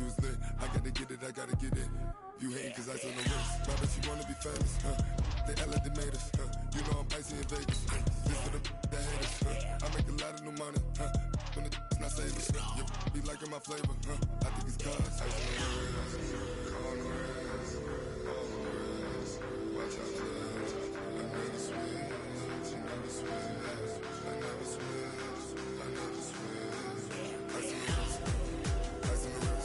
You was lit. I gotta get it, I gotta get it. You hate cause I on the wrist. But if you wanna be famous, they act like they made us. You know I'm icy in Vegas. This for the that hate us. I make a lot of new money. When it's not saving. You be liking my flavor. I think it's cause ice on the wrist. On the wrist. On the wrist. Watch out for that. I never switch. You never switch. I never switch. I never switch. Ice on the wrist. Ice on the wrist. Ice on the wrist. Ice on the wrist. Ice on the wrist.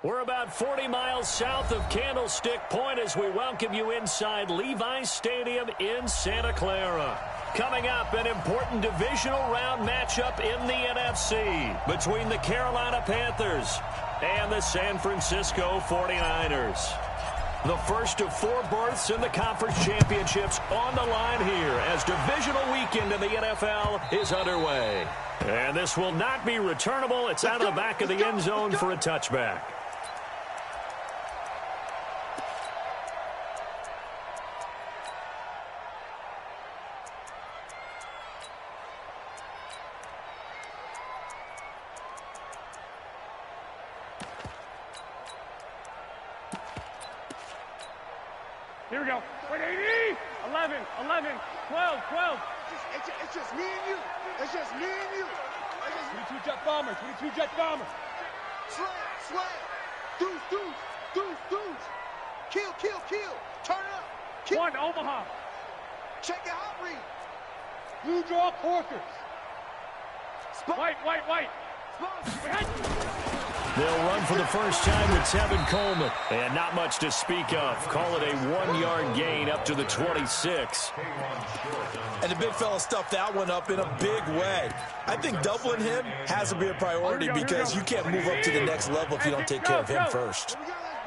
We're about 40 miles south of Candlestick Point as we welcome you inside Levi's Stadium in Santa Clara. Coming up, an important divisional round matchup in the NFC between the Carolina Panthers and the San Francisco 49ers. The first of 4 berths in the conference championships on the line here as divisional weekend in the NFL is underway. And this will not be returnable. It's out of the back of the end zone for a touchback. Here we go. Wait, 80, 11, 11, 12, 12. It's just me and you. It's just me and you. 22 jet bomber, 22 jet bomber. Slam. Deuce. Kill. Turn up. Kill. 1, Omaha. Check your hot read. Blue draw Corkers. White. They'll run for the first time with Tevin Coleman. And not much to speak of. Call it a 1-yard gain up to the 26. And the big fella stuffed that one up in a big way. I think doubling him has to be a priority because you can't move up to the next level if you don't take care of him first.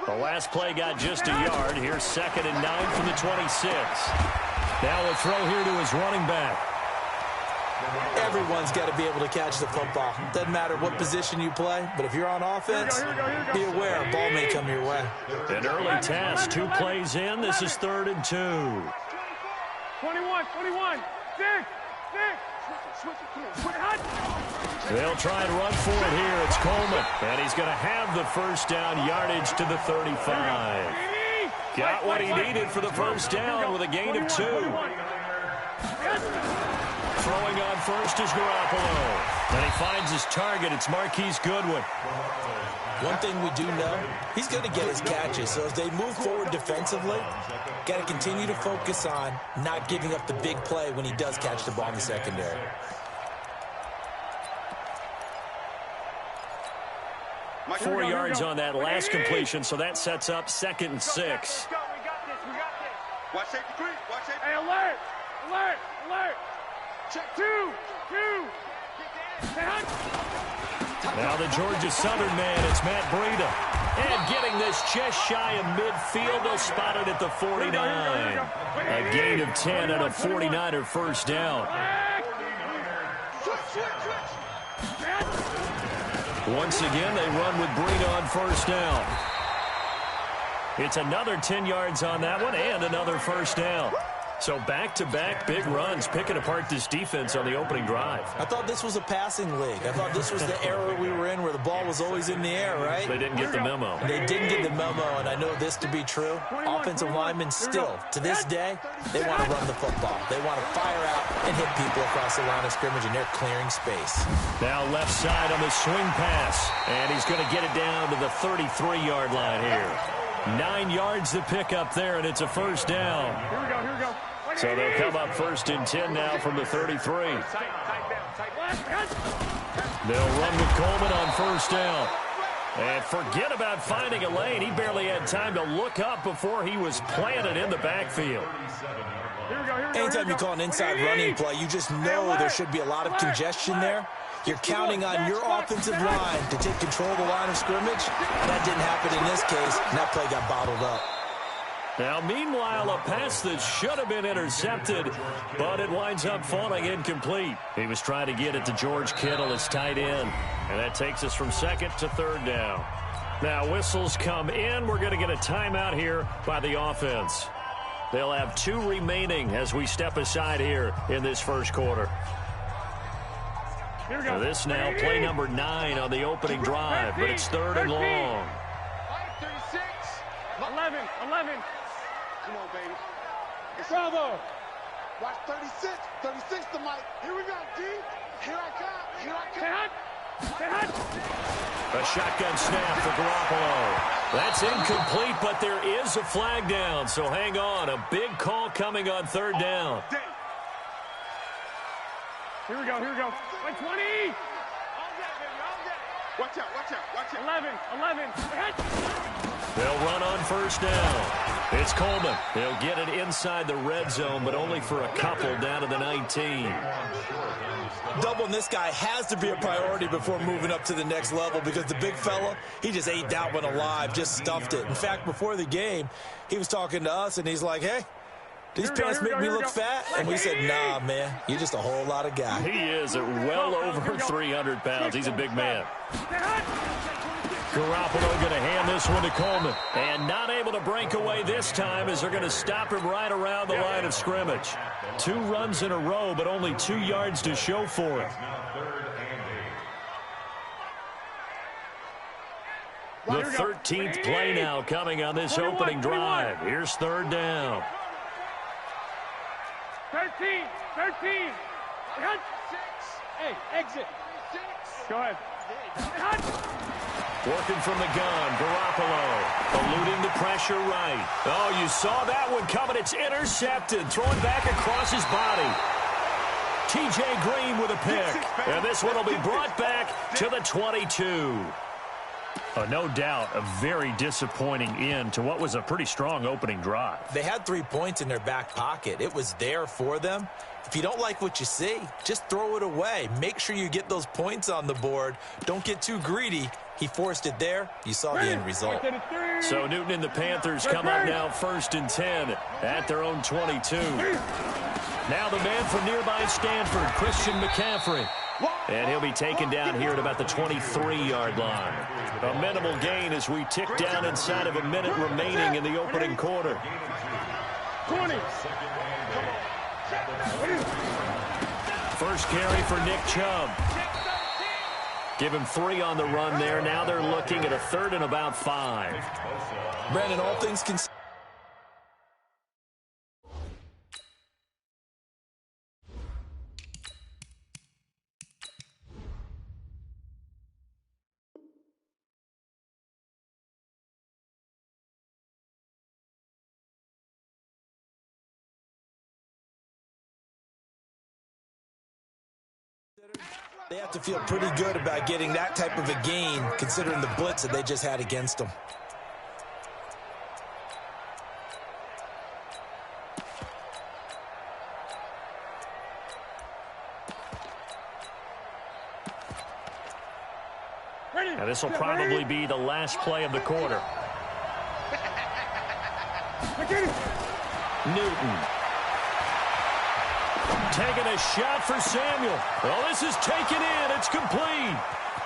The last play got just a yard. Here's 2nd and 9 from the 26. Now a throw here to his running back. Everyone's got to be able to catch the football. Doesn't matter what position you play, but if you're on offense, be aware a ball may come your way. An early task, 2 plays in. This is 3rd and 2. 21, 6. They'll try and run for it here. It's Coleman, and he's going to have the first down, yardage to the 35. Got what he needed for the first down with a gain of 2. Throwing on first is Garoppolo. And he finds his target. It's Marquise Goodwin. One thing we do know, he's going to get his catches. So as they move forward defensively, got to continue to focus on not giving up the big play when he does catch the ball in the secondary. Four yards on that last completion, so that sets up 2nd and 6. We got this. Watch safety creep. Hey, alert. Check 2. Now the Georgia Southern man, it's Matt Breida. And getting this just shy of midfield, they'll spot it at the 49. A gain of 10 and a 49er first down. Once again, they run with Breida on first down. It's another 10 yards on that one and another first down. So back-to-back big runs, picking apart this defense on the opening drive. I thought this was a passing league. I thought this was the era we were in where the ball was always in the air, right? They didn't get the memo. They didn't get the memo, and I know this to be true. Offensive linemen still, to this day, they want to run the football. They want to fire out and hit people across the line of scrimmage, and they're clearing space. Now left side on the swing pass, and he's going to get it down to the 33-yard line here. 9 yards to pick up there, and it's a first down. Here we go. So they'll come up 1st and 10 now from the 33. They'll run with Coleman on first down. And forget about finding a lane. He barely had time to look up before he was planted in the backfield. Anytime you call an inside running play, you just know there should be a lot of congestion there. You're counting on your offensive line to take control of the line of scrimmage. That didn't happen in this case, and that play got bottled up. Now, meanwhile, a pass that should have been intercepted, but it winds up falling incomplete. He was trying to get it to George Kittle as tight end, and that takes us from second to third down. Now, whistles come in. We're going to get a timeout here by the offense. They'll have 2 remaining as we step aside here in this first quarter. Here we go. This now play number 9 on the opening drive, but it's 3rd and long. 36. 11. Come on, baby. Bravo. Watch 36. 36 to Mike. Here we go, D. Here I come. Stay hot. A shotgun snap for Garoppolo. That's incomplete, but there is a flag down, so hang on. A big call coming on 3rd down. Here we go. Like 20. Watch out. 11. They'll run on 1st down. It's Coleman. They'll get it inside the red zone, but only for a couple down to the 19. Doubling this guy has to be a priority before moving up to the next level because the big fella, he just ate that one alive, just stuffed it. In fact, before the game, he was talking to us, and he's like, hey, these pants make me look fat? And we said, nah, man, you're just a whole lot of guy. He is at well over 300 pounds. He's a big man. Garoppolo going to hand this one to Coleman. And not able to break away this time as they're going to stop him right around the line of scrimmage. 2 runs in a row, but only 2 yards to show for it. The 13th play now coming on this opening drive. Here's 3rd down. 13. Hey, exit. Go ahead. Working from the gun, Garoppolo eluding the pressure right. Oh, you saw that one coming. It's intercepted. Thrown back across his body. T.J. Green with a pick. And this one will be brought back to the 22. No doubt a very disappointing end to what was a pretty strong opening drive. They had 3 points in their back pocket. It was there for them. If you don't like what you see, just throw it away. Make sure you get those points on the board. Don't get too greedy. He forced it there. You saw the end result. So Newton and the Panthers come up now 1st and 10 at their own 22. Now the man from nearby Stanford, Christian McCaffrey. And he'll be taken down here at about the 23-yard line. A minimal gain as we tick down inside of a minute remaining in the opening quarter. 20. First carry for Nick Chubb. Give him 3 on the run there. Now they're looking at a 3rd and about 5. Brandon, all things considered. They have to feel pretty good about getting that type of a gain, considering the blitz that they just had against them. And this will probably be the last play of the quarter. Newton. Taking a shot for Samuel. Well, this is taken in. It's complete.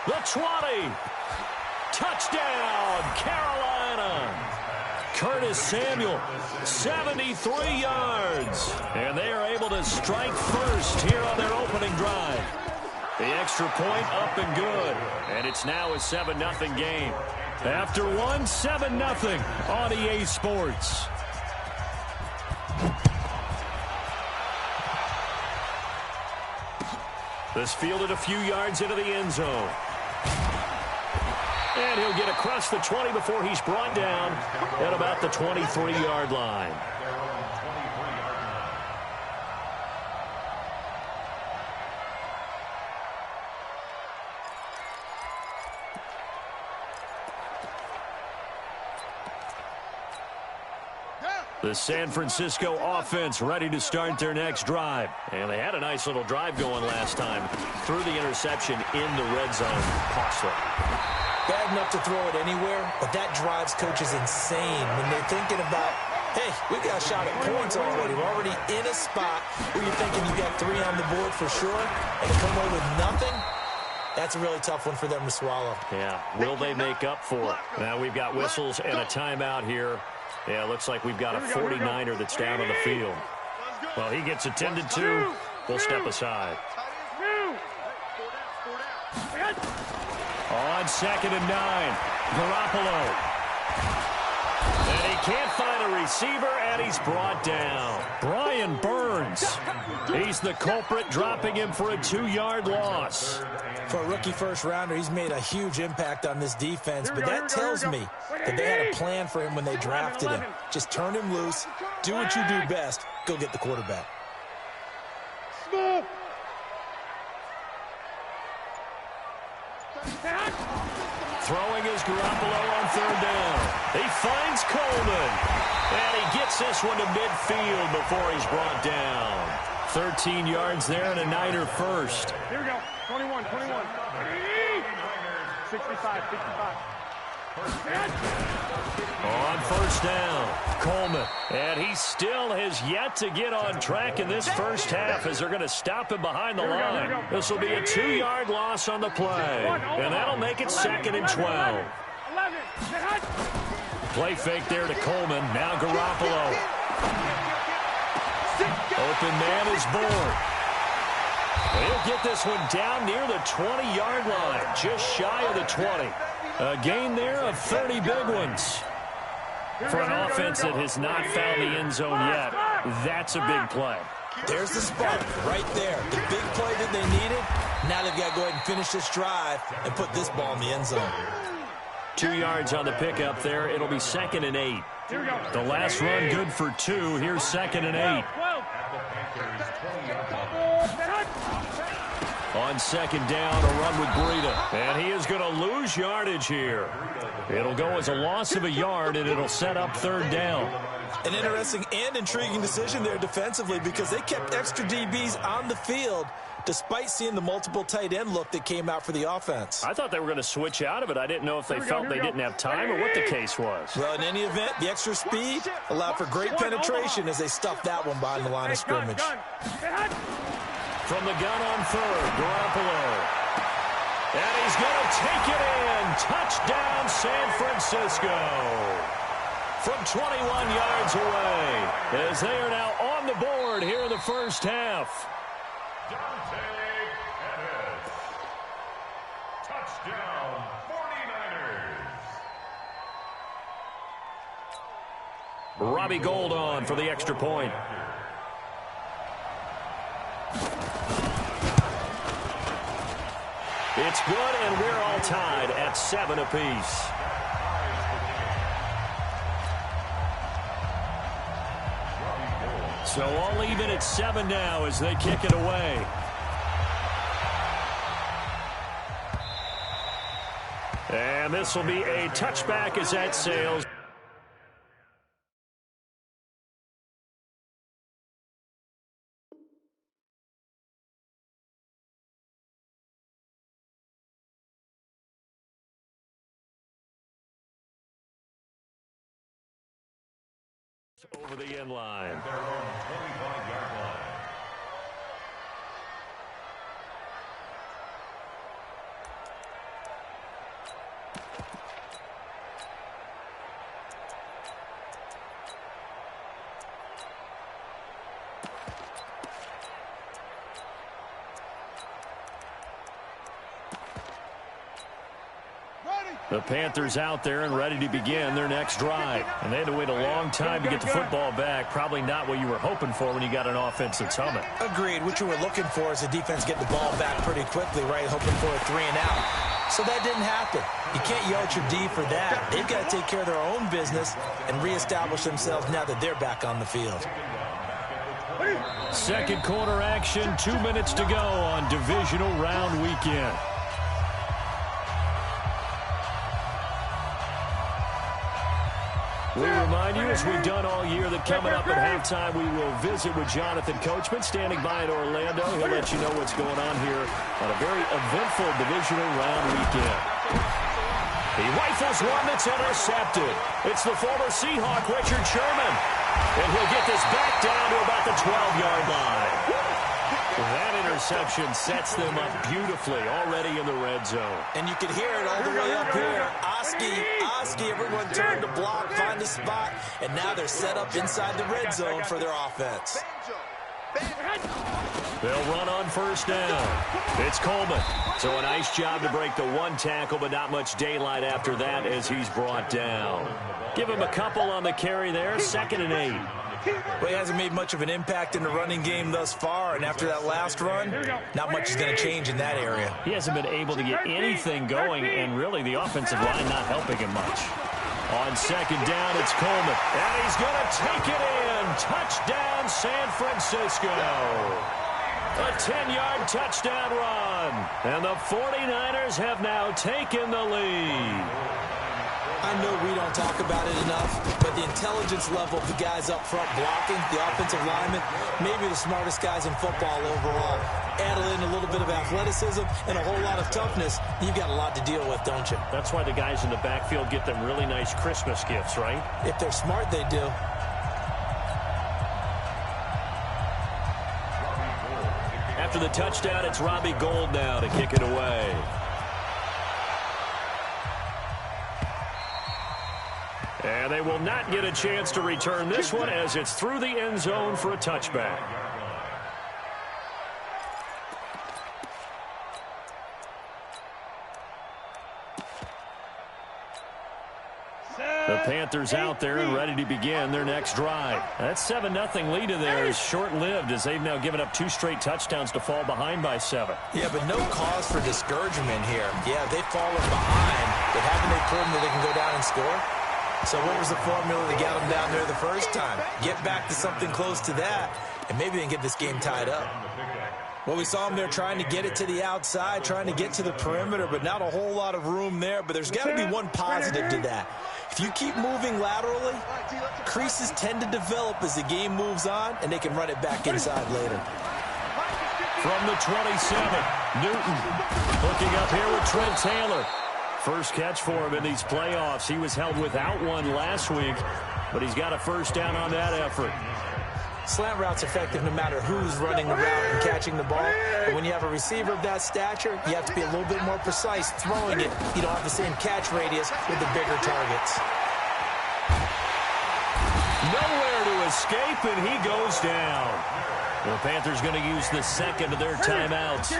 The 20. Touchdown, Carolina. Curtis Samuel, 73 yards. And they are able to strike first here on their opening drive. The extra point up and good. And it's now a 7-0 game. After one, 7-0 on EA Sports. This fielded a few yards into the end zone. And he'll get across the 20 before he's brought down at about the 23-yard line. The San Francisco offense ready to start their next drive. And they had a nice little drive going last time. Threw the interception in the red zone. Costly. Bad enough to throw it anywhere, but that drives coaches insane when they're thinking about Hey, we got a shot at points already. We're already in a spot where you're thinking you got 3 on the board for sure, and to come away with nothing, that's a really tough one for them to swallow. Yeah, will they make up for it? Now we've got whistles and a timeout here. Yeah, looks like we've got a 49er that's down on the field. Well, he gets attended to. We'll step aside. On 2nd and 9, Garoppolo. And he can't find a receiver, and he's brought down. Brian Burns. He's the culprit, dropping him for a 2-yard loss. For a rookie first-rounder, he's made a huge impact on this defense, but that tells me that they had a plan for him when they drafted him. Just turn him loose, do what you do best, go get the quarterback. Throwing is Garoppolo on 3rd down. He finds Coleman. And he gets this one to midfield before he's brought down. 13 yards there and a Niner first. Here we go. 21. 65. On 1st down, Coleman. And he still has yet to get on track in this first half as they're going to stop him behind the line. This will be a 2-yard loss on the play. And that'll make it 2nd and 12. Play fake there to Coleman. Now Garoppolo. Open man is born. He'll get this one down near the 20-yard line, just shy of the 20. A gain there of 30 big ones. For an offense that has not found the end zone yet, that's a big play. There's the spark right there. The big play that they needed. Now they've got to go ahead and finish this drive and put this ball in the end zone. 2 yards on the pickup there. It'll be 2nd and 8. The last run good for 2. Here's 2nd and 8. On 2nd down, a run with Breida. And he is going to lose yardage here. It'll go as a loss of a yard, and it'll set up 3rd down. An interesting and intriguing decision there defensively because they kept extra DBs on the field despite seeing the multiple tight end look that came out for the offense. I thought they were going to switch out of it. I didn't know if they felt they didn't have time or what the case was. Well, in any event, the extra speed allowed for great penetration as they stuffed that one behind the line of scrimmage. From the gun on 3rd, Garoppolo. And he's going to take it in. Touchdown, San Francisco. From 21 yards away, as they are now on the board here in the first half. Touchdown, 49ers. Robbie Gould on for the extra point. It's good, and we're all tied at 7 apiece. So all even at 7 now as they kick it away. And this will be a touchback as that sails. Over the end line. Their own 25-yard line. The Panthers out there and ready to begin their next drive. And they had to wait a long time to get the football back. Probably not what you were hoping for when you got an offense that's humming. Agreed. What you were looking for is the defense get the ball back pretty quickly, right? Hoping for a 3 and out. So that didn't happen. You can't yell at your D for that. They've got to take care of their own business and reestablish themselves now that they're back on the field. Second quarter action, 2 minutes to go on divisional round weekend. We remind you, as we've done all year, that coming up at halftime, we will visit with Jonathan Coachman, standing by in Orlando. He'll let you know what's going on here on a very eventful divisional round weekend. He rifles one that's intercepted. It's the former Seahawk, Richard Sherman. And he'll get this back down to about the 12-yard line. That interception sets them up beautifully already in the red zone. And you can hear it all the way up here. Oski, everyone turned to block, find a spot, and now they're set up inside the red zone for their offense. They'll run on first down. It's Coleman. So a nice job to break the one tackle, but not much daylight after that as he's brought down. Give him a couple on the carry there, 2nd and 8. Well, he hasn't made much of an impact in the running game thus far, and after that last run, not much is going to change in that area. He hasn't been able to get anything going, and really the offensive line not helping him much. On 2nd down, it's Coleman, and he's going to take it in. Touchdown, San Francisco. A 10-yard touchdown run, and the 49ers have now taken the lead. I know we don't talk about it enough, but the intelligence level of the guys up front blocking, the offensive linemen, maybe the smartest guys in football overall. Add in a little bit of athleticism and a whole lot of toughness, you've got a lot to deal with, don't you? That's why the guys in the backfield get them really nice Christmas gifts, right? If they're smart, they do. After the touchdown, it's Robbie Gould now to kick it away. And they will not get a chance to return this one as it's through the end zone for a touchback. The Panthers out there and ready to begin their next drive. That 7-0 lead of theirs is short-lived as they've now given up 2 straight touchdowns to fall behind by 7. Yeah, but no cause for discouragement here. Yeah, they've fallen behind, but haven't they proven that they can go down and score? So what was the formula that got them down there the first time? Get back to something close to that, and maybe they can get this game tied up. Well, we saw them there trying to get it to the outside, trying to get to the perimeter, but not a whole lot of room there. But there's got to be one positive to that. If you keep moving laterally, creases tend to develop as the game moves on, and they can run it back inside later. From the 27, Newton hooking up here with Trent Taylor. First catch for him in these playoffs. He was held without one last week, but he's got a first down on that effort. Slant route's effective no matter who's running the route and catching the ball. But when you have a receiver of that stature, you have to be a little bit more precise throwing it. You don't have the same catch radius with the bigger targets. Nowhere to escape, and he goes down. The Panthers going to use the second of their timeouts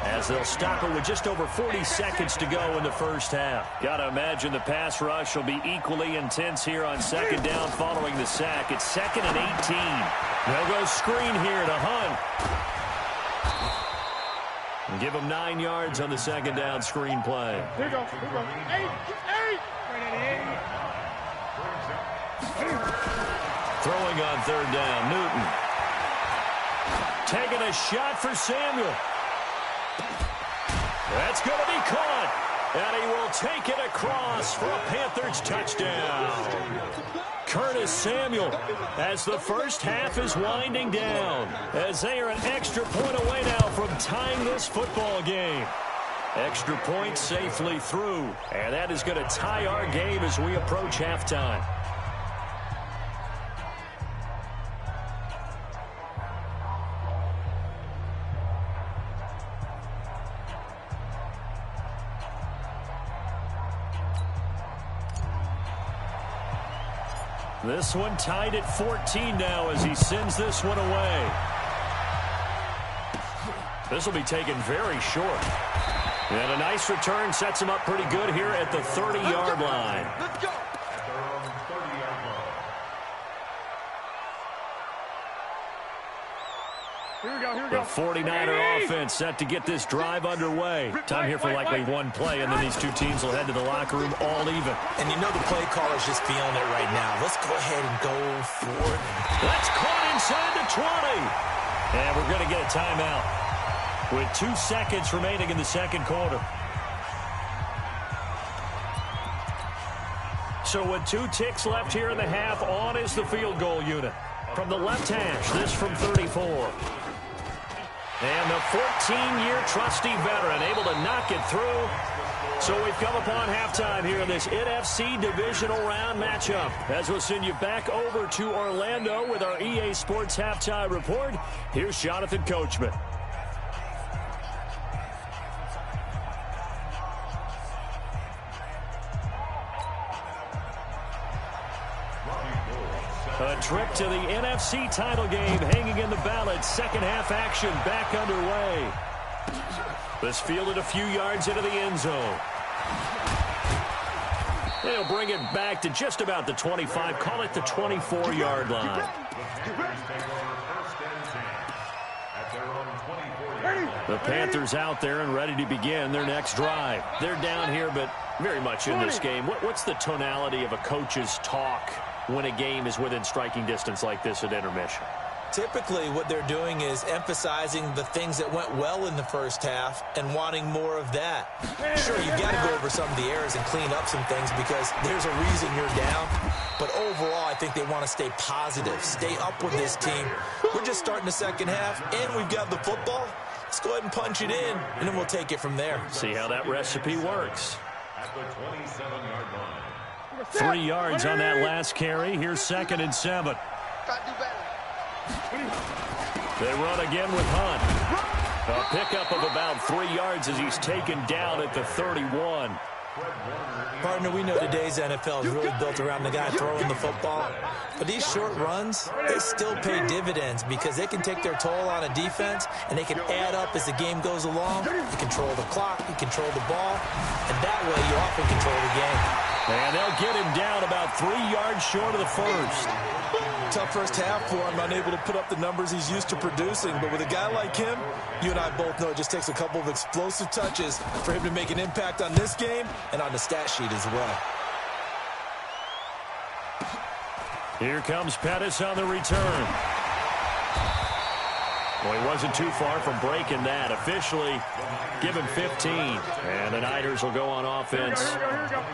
as they'll stop it with just over 40 seconds to go in the first half. Got to imagine the pass rush will be equally intense here on 2nd down following the sack. It's 2nd and 18. They'll go screen here to Hunt. And give him 9 yards on the 2nd down screen play. Here we go. Here we go. 8. Throwing on 3rd down, Newton. Taking a shot for Samuel. That's going to be caught. And he will take it across for a Panthers touchdown. Curtis Samuel as the first half is winding down, as they are an extra point away now from tying this football game. Extra point safely through, and that is going to tie our game as we approach halftime. This one tied at 14 now as he sends this one away. This will be taken very short. And a nice return sets him up pretty good here at the 30-yard line. Let's go. Here we go. Here we The go. 49er offense set to get this drive underway. Time here for likely one play, and then these two teams will head to the locker room all even. And you know the play caller's just feeling it right now. Let's go ahead and go for it. That's caught inside the 20. And we're going to get a timeout with 2 seconds remaining in the second quarter. So with 2 ticks left here in the half, on is the field goal unit. From the left hash, this from 34. And the 14-year trusty veteran able to knock it through. So we've come upon halftime here in this NFC divisional round matchup. As we'll send you back over to Orlando with our EA Sports halftime report, here's Jonathan Coachman. A trip to the NFC title game hanging in the balance. Second half action back underway. This fielded a few yards into the end zone. They'll bring it back to just about the 25, call it the 24-yard line. The Panthers out there and ready to begin their next drive. They're down here, but very much in this game. What's the tonality of a coach's talk when a game is within striking distance like this at intermission? Typically, what they're doing is emphasizing the things that went well in the first half and wanting more of that. Sure, you've got to go over some of the errors and clean up some things because there's a reason you're down. But overall, I think they want to stay positive, stay up with this team. We're just starting the second half, and we've got the football. Let's go ahead and punch it in, and then we'll take it from there. See how that recipe works. At the 27-yard line. 3 yards on that last carry. Here's 2nd and 7. Gotta do better. They run again with Hunt. A pickup of about 3 yards as he's taken down at the 31. Partner, we know today's NFL is really built around the guy throwing the football. But these short runs, they still pay dividends because they can take their toll on a defense and they can add up as the game goes along. You control the clock, you control the ball, and that way you often control the game. And they'll get him down about 3 yards short of the first. Tough first half for him, unable to put up the numbers he's used to producing. But with a guy like him, you and I both know it just takes a couple of explosive touches for him to make an impact on this game and on the stat sheet as well. Here comes Pettis on the return. Well, he wasn't too far from breaking that. Officially, give him 15. And the Niners will go on offense.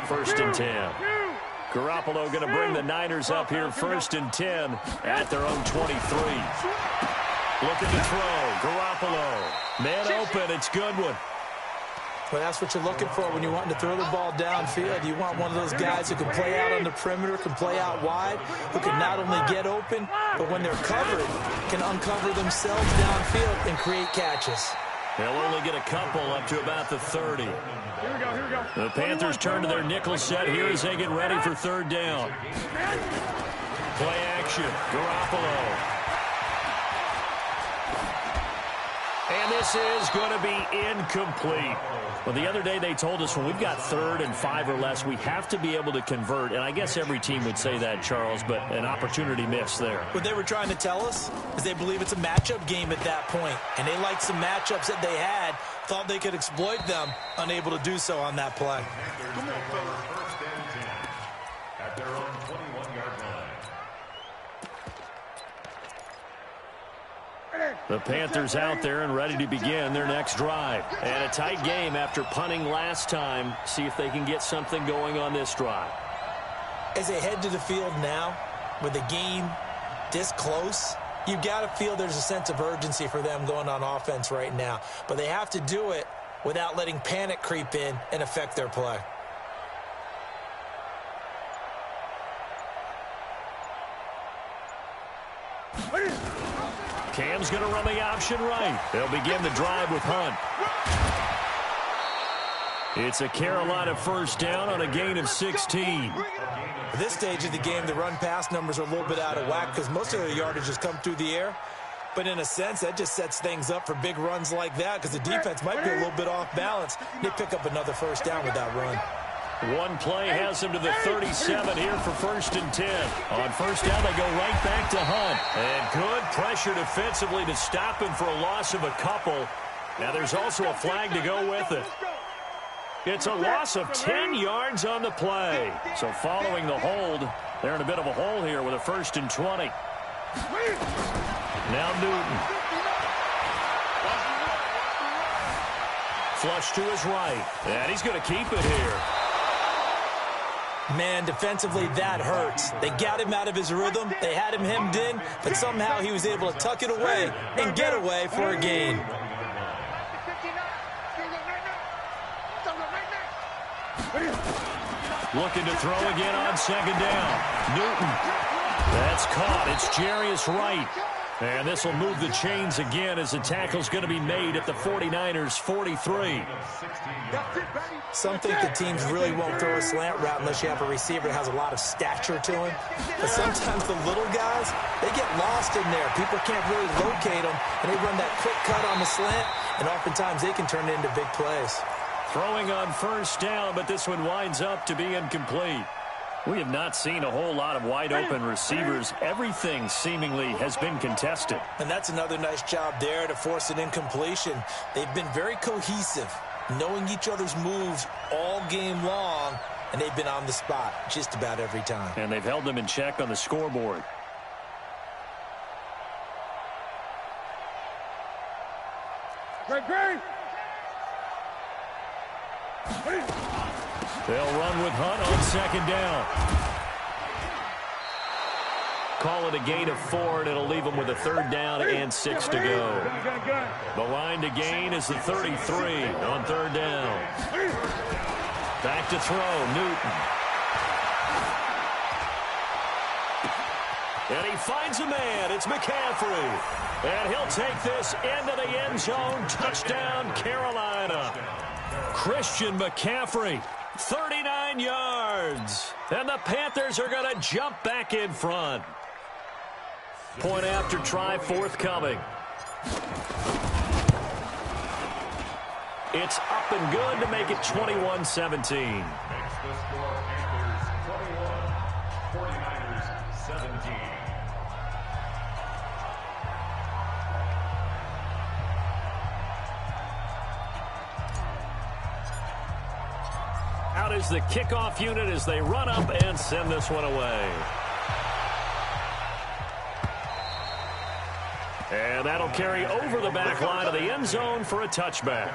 1st and 10. Garoppolo going to bring the Niners up here 1st and 10 at their own 23. Looking to throw. Garoppolo. Man open. It's Goodwin. Well, that's what you're looking for when you're wanting to throw the ball downfield. You want one of those guys who can play out on the perimeter, can play out wide, who can not only get open, but when they're covered, can uncover themselves downfield and create catches. They'll only get a couple up to about the 30. Here we go. The Panthers turn to their nickel set here as they get ready for 3rd down. Play action. Garoppolo. And this is going to be incomplete. Well, the other day they told us when we've got 3rd and 5 or less, we have to be able to convert. And I guess every team would say that, Charles, but an opportunity missed there. What they were trying to tell us is they believe it's a matchup game at that point. And they liked some matchups that they had, thought they could exploit them, unable to do so on that play. At their own 21-yard line. The Panthers out there and ready to begin their next drive. And a tight game after punting last time. See if they can get something going on this drive. As they head to the field now, with the game this close, you've got to feel there's a sense of urgency for them going on offense right now. But they have to do it without letting panic creep in and affect their play. Cam's going to run the option right. They'll begin the drive with Hunt. It's a Carolina 1st down on a gain of 16. At this stage of the game, the run-pass numbers are a little bit out of whack because most of their yardage has come through the air. But in a sense, that just sets things up for big runs like that because the defense might be a little bit off balance. They pick up another 1st down with that run. One play has him to the 37 here for 1st and 10. On 1st down, they go right back to Hunt. And good pressure defensively to stop him for a loss of a couple. Now there's also a flag to go with it. It's a loss of 10 yards on the play. So following the hold, they're in a bit of a hole here with a 1st and 20. Now Newton. Flush to his right. And he's going to keep it here. Man, defensively, that hurts. They got him out of his rhythm. They had him hemmed in, but somehow he was able to tuck it away and get away for a gain. Looking to throw again on second down. Newton. That's caught. It's Jarius Wright. And this will move the chains again as the tackle's going to be made at the 49ers' 43. Some think the teams really won't throw a slant route unless you have a receiver that has a lot of stature to him. But sometimes the little guys, they get lost in there. People can't really locate them, and they run that quick cut on the slant, and oftentimes they can turn it into big plays. Throwing on first down, but this one winds up to be incomplete. We have not seen a whole lot of wide-open receivers. Everything seemingly has been contested. And that's another nice job there to force an incompletion. They've been very cohesive, knowing each other's moves all game long, and they've been on the spot just about every time. And they've held them in check on the scoreboard. Great. They'll run with Hunt on second down. Call it a gain of 4, and it'll leave them with a third down and 6 to go. The line to gain is the 33 on third down. Back to throw, Newton. And he finds a man. It's McCaffrey. And he'll take this into the end zone. Touchdown, Carolina. Christian McCaffrey, 39 yards. And the Panthers are going to jump back in front. Point after try forthcoming. It's up and good to make it 21-17. Makes the score Panthers 21, 49ers 17. Out is the kickoff unit as they run up and send this one away. And that'll carry over the back line of the end zone for a touchback.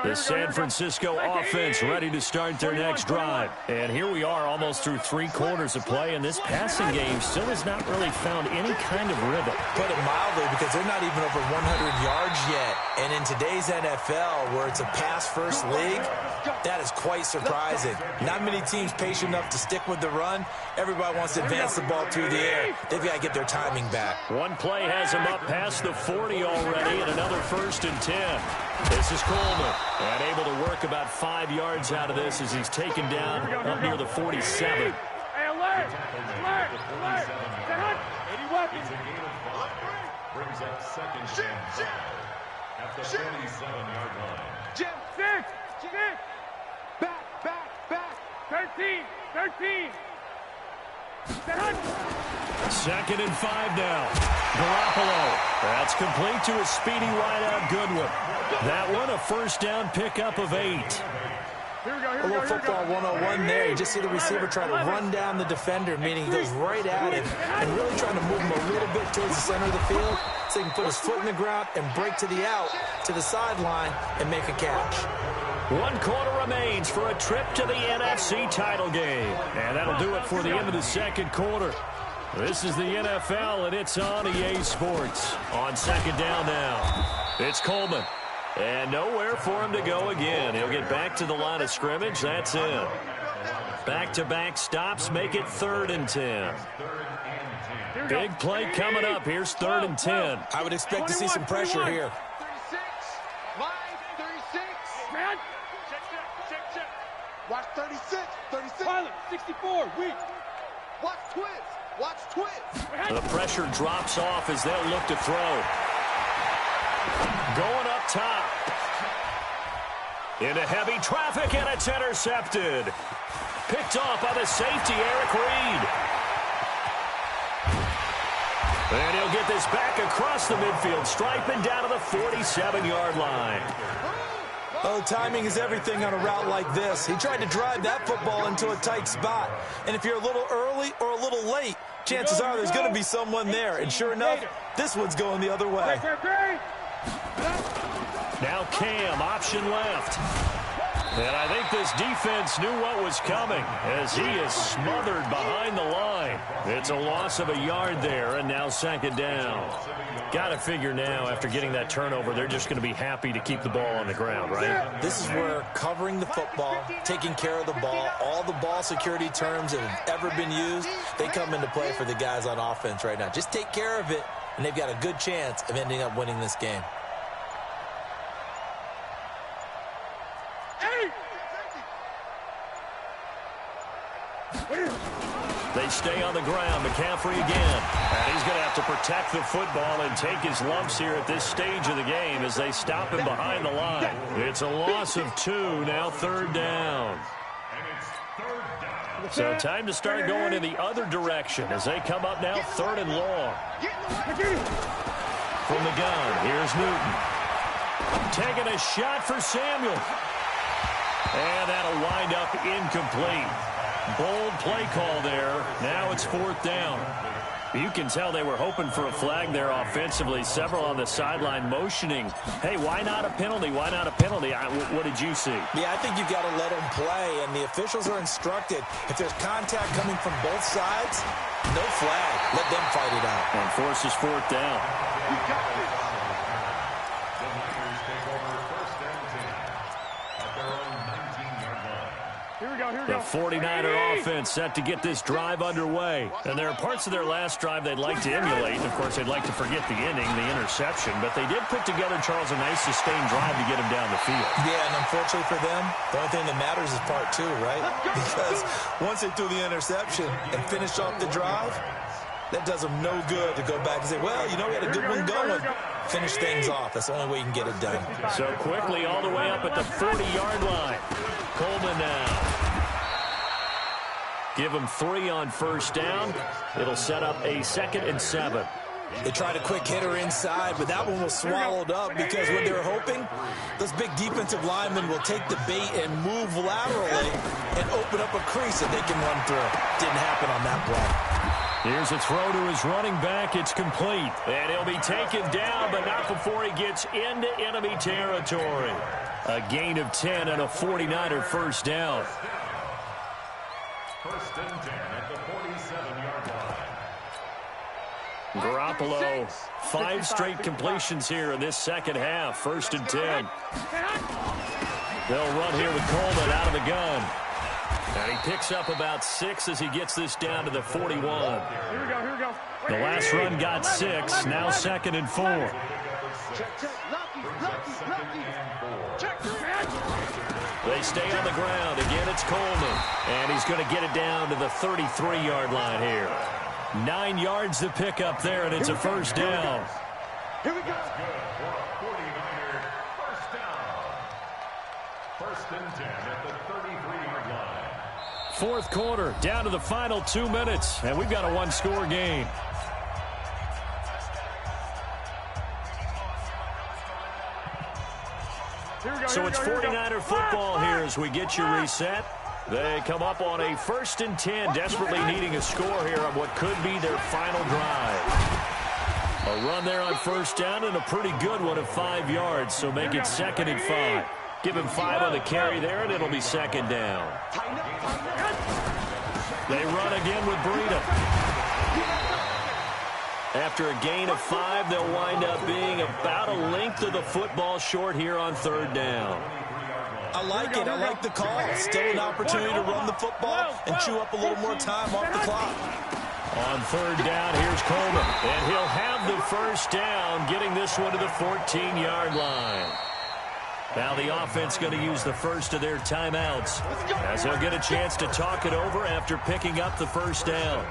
The San Francisco offense ready to start their next drive. And here we are almost through 3 quarters of play, and this passing game still has not really found any kind of rhythm. Put it mildly, because they're not even over 100 yards yet. And in today's NFL, where it's a pass-first league, that is quite surprising. Not many teams patient enough to stick with the run. Everybody wants to advance the ball through the air. They've got to get their timing back. One play has him up past the 40 already, and another 1st and 10. This is Coleman, and able to work about 5 yards out of this as he's taken down up near the 47. Hey, alert! 80 weapons. It's a gain of 5. Brings up second and 10 at the 47-yard line. Jim, 6. back. 13. Second and 5 now. Garoppolo. That's complete to a speedy wideout Goodwin. That one a first down pickup of 8. A little football 101 there. You just see the receiver try to run down the defender, meaning he goes right at him and really trying to move him a little bit towards the center of the field so he can put his foot in the ground and break to the out, to the sideline, and make a catch. 1 quarter remains for a trip to the NFC title game. And that'll do it for the end of the second quarter. This is the NFL, and it's on EA Sports. On second down now, it's Coleman. And nowhere for him to go again. He'll get back to the line of scrimmage. That's it. Back-to-back stops make it 3rd and 10. Big play coming up. Here's 3rd and 10. I would expect to see some pressure here. 36. Line 36. Man. Check. Watch 36. Pilot, 64. Weak. Watch twins. The pressure drops off as they'll look to throw. Going up top. Into heavy traffic, and it's intercepted. Picked off by the safety, Eric Reed. And he'll get this back across the midfield stripe and down to the 47-yard line. Oh, timing is everything on a route like this. He tried to drive that football into a tight spot. And if you're a little early or a little late, chances are there's going to be someone there. And sure enough, this one's going the other way. Now Cam, option left. And I think this defense knew what was coming as he is smothered behind the line. It's a loss of a yard there, and now second down. Got to figure now, after getting that turnover, they're just going to be happy to keep the ball on the ground, right? This is where covering the football, taking care of the ball, all the ball security terms that have ever been used, they come into play for the guys on offense right now. Just take care of it, and they've got a good chance of ending up winning this game. They stay on the ground. McCaffrey again. And he's going to have to protect the football and take his lumps here at this stage of the game as they stop him behind the line. It's a loss of 2, now third down. So time to start going in the other direction as they come up now third and long. From the gun, here's Newton. Taking a shot for Samuel. And that'll wind up incomplete. Bold play call there. Now it's fourth down. You can tell they were hoping for a flag there offensively. Several on the sideline motioning. Hey, why not a penalty? Why not a penalty? What did you see? Yeah, I think you've got to let them play, and the officials are instructed. If there's contact coming from both sides, no flag. Let them fight it out. And forces fourth down. The 49er offense set to get this drive underway. And there are parts of their last drive they'd like to emulate. And, of course, they'd like to forget the inning, the interception. But they did put together, Charles, a nice sustained drive to get him down the field. Yeah, and unfortunately for them, the only thing that matters is part 2, right? Because once they threw the interception and finished off the drive, that does them no good to go back and say, well, you know, we had a good one going. Finish things off. That's the only way you can get it done. So quickly all the way up at the 40-yard line. Coleman now. Give them 3 on first down. It'll set up a 2nd and 7. They tried a quick hitter inside, but that one was swallowed up because what they're hoping, those big defensive linemen will take the bait and move laterally and open up a crease that they can run through. Didn't happen on that play. Here's a throw to his running back. It's complete. And he'll be taken down, but not before he gets into enemy territory. A gain of 10 and a 49er first down. First and 10 at the 47-yard line. Garoppolo, 5 straight completions here in this second half. First and 10. They'll run here with Coleman out of the gun. And he picks up about 6 as he gets this down to the 41. Here we go. The last run got 6, now 2nd and 4. They stay on the ground. Again, it's Coleman. And he's going to get it down to the 33-yard line here. 9 yards to pick up there, and it's a first down. Here we go. First down. First and 10 at the 33-yard line. Fourth quarter, down to the final 2 minutes, and we've got a one-score game. So it's 49er football here as we get you reset. They come up on a 1st and 10, desperately needing a score here on what could be their final drive. A run there on first down and a pretty good one of 5 yards, so make it 2nd and 5. Give him 5 on the carry there, and it'll be 2nd down. They run again with Breida. After a gain of 5, they'll wind up being about a length of the football short here on 3rd down. I like it. I like the call. Still an opportunity to run the football and chew up a little more time off the clock. On 3rd down, here's Coleman. And he'll have the first down, getting this one to the 14-yard line. Now the offense going to use the first of their timeouts as they'll get a chance to talk it over after picking up the first down.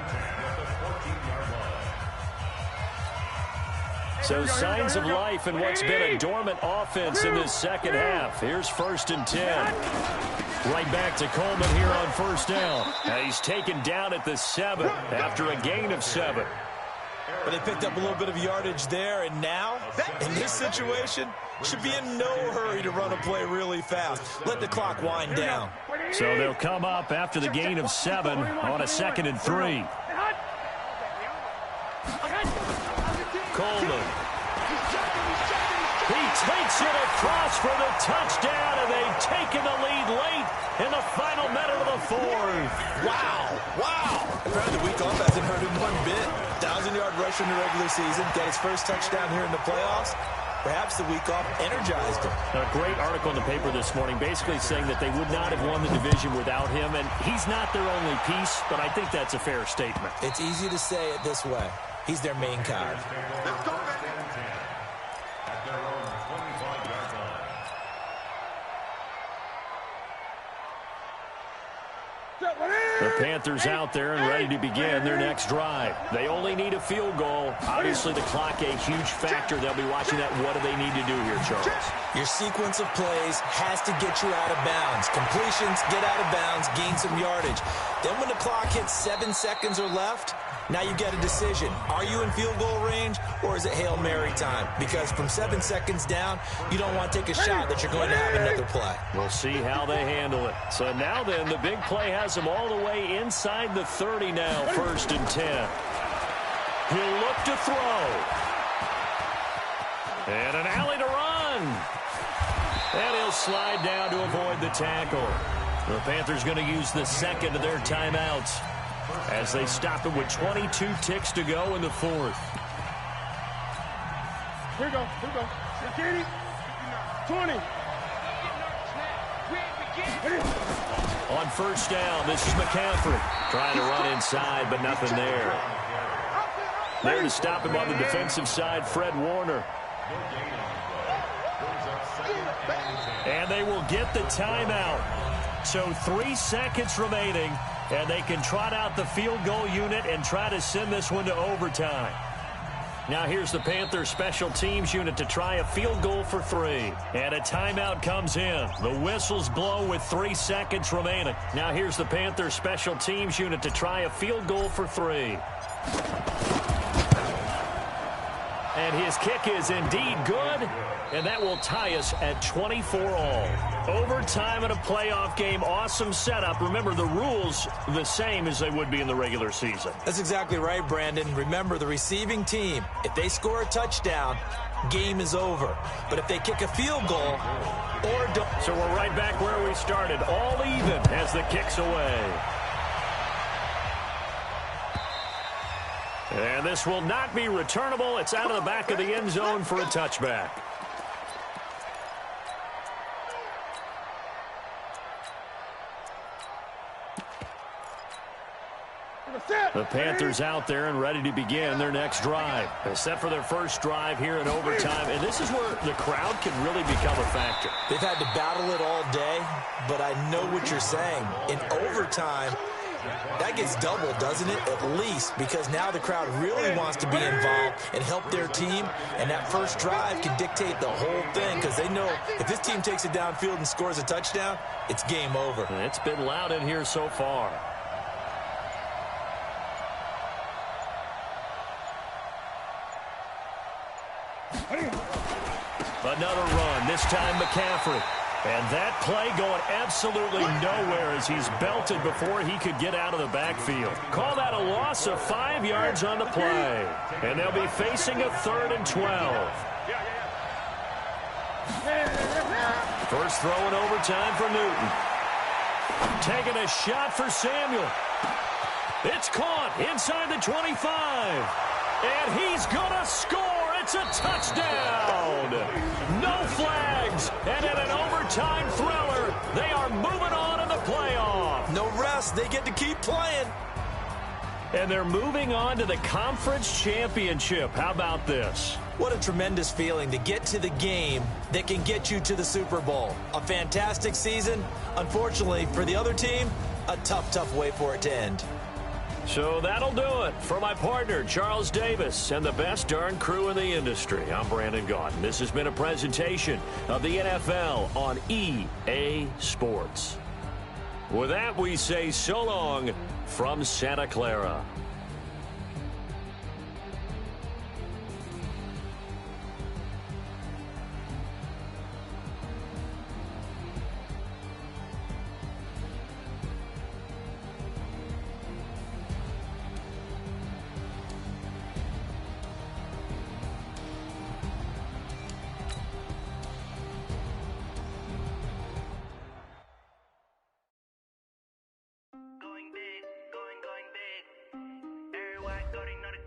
So signs of life in what's been a dormant offense in this second half. Here's 1st and 10. Right back to Coleman here on first down. And he's taken down at the 7 after a gain of 7. But they picked up a little bit of yardage there, and now, in this situation, should be in no hurry to run a play really fast. Let the clock wind down. So they'll come up after the gain of 7 on a 2nd and 3. Coleman. He takes it across for the touchdown, and they've taken the lead late in the final minute of the fourth. Wow. Apparently the week off hasn't hurt him one bit. 1,000-yard rush in the regular season. Got his first touchdown here in the playoffs. Perhaps the week off energized him. A great article in the paper this morning basically saying that they would not have won the division without him, and he's not their only piece, but I think that's a fair statement. It's easy to say it this way. He's their main card. Let's go, man. At their own 25-yard line. The Panthers out there and ready to begin their next drive. They only need a field goal. Obviously, the clock a huge factor. They'll be watching that. What do they need to do here, Charles? Your sequence of plays has to get you out of bounds. Completions, get out of bounds, gain some yardage. Then when the clock hits 7 seconds or left, now you get a decision. Are you in field goal range, or is it Hail Mary time? Because from 7 seconds down, you don't want to take a shot that you're going to have another play. We'll see how they handle it. So now then, the big play has them all the way inside the 30 now, 1st and 10. He'll look to throw. And an alley to run. And he'll slide down to avoid the tackle. The Panthers going to use the second of their timeouts as they stop it with 22 ticks to go in the fourth. Here we go. 20. On first down, this is McCaffrey trying to run inside, but nothing there. There to stop him on the defensive side, Fred Warner. And they will get the timeout. So 3 seconds remaining, and they can trot out the field goal unit and try to send this one to overtime. Now here's the Panthers special teams unit to try a field goal for 3. And a timeout comes in. The whistles blow with 3 seconds remaining. Now here's the Panthers special teams unit to try a field goal for 3. And his kick is indeed good, and that will tie us at 24 all. Overtime in a playoff game, awesome setup. Remember, the rules the same as they would be in the regular season. That's exactly right, Brandon. Remember, the receiving team, if they score a touchdown, game is over. But if they kick a field goal or don't... So we're right back where we started, all even as the kick's away. And this will not be returnable. It's out of the back of the end zone for a touchback. The Panthers out there and ready to begin their next drive. Except for their first drive here in overtime. And this is where the crowd can really become a factor. They've had to battle it all day, but I know what you're saying. In overtime, that gets doubled, doesn't it? At least, because now the crowd really wants to be involved and help their team, and that first drive can dictate the whole thing because they know if this team takes it downfield and scores a touchdown, it's game over. It's been loud in here so far. Another run, this time McCaffrey. And that play going absolutely nowhere as he's belted before he could get out of the backfield. Call that a loss of 5 yards on the play. And they'll be facing a 3rd and 12. First throw in overtime for Newton. Taking a shot for Samuel. It's caught inside the 25. And he's going to score. It's a touchdown. No flags. And in an overtime thriller, they are moving on in the playoff. No rest. They get to keep playing. And they're moving on to the conference championship. How about this? What a tremendous feeling to get to the game that can get you to the Super Bowl. A fantastic season. Unfortunately, for the other team, a tough way for it to end. So that'll do it for my partner, Charles Davis, and the best darn crew in the industry. I'm Brandon Gaudin. This has been a presentation of the NFL on EA Sports. With that, we say so long from Santa Clara. where I go, they know the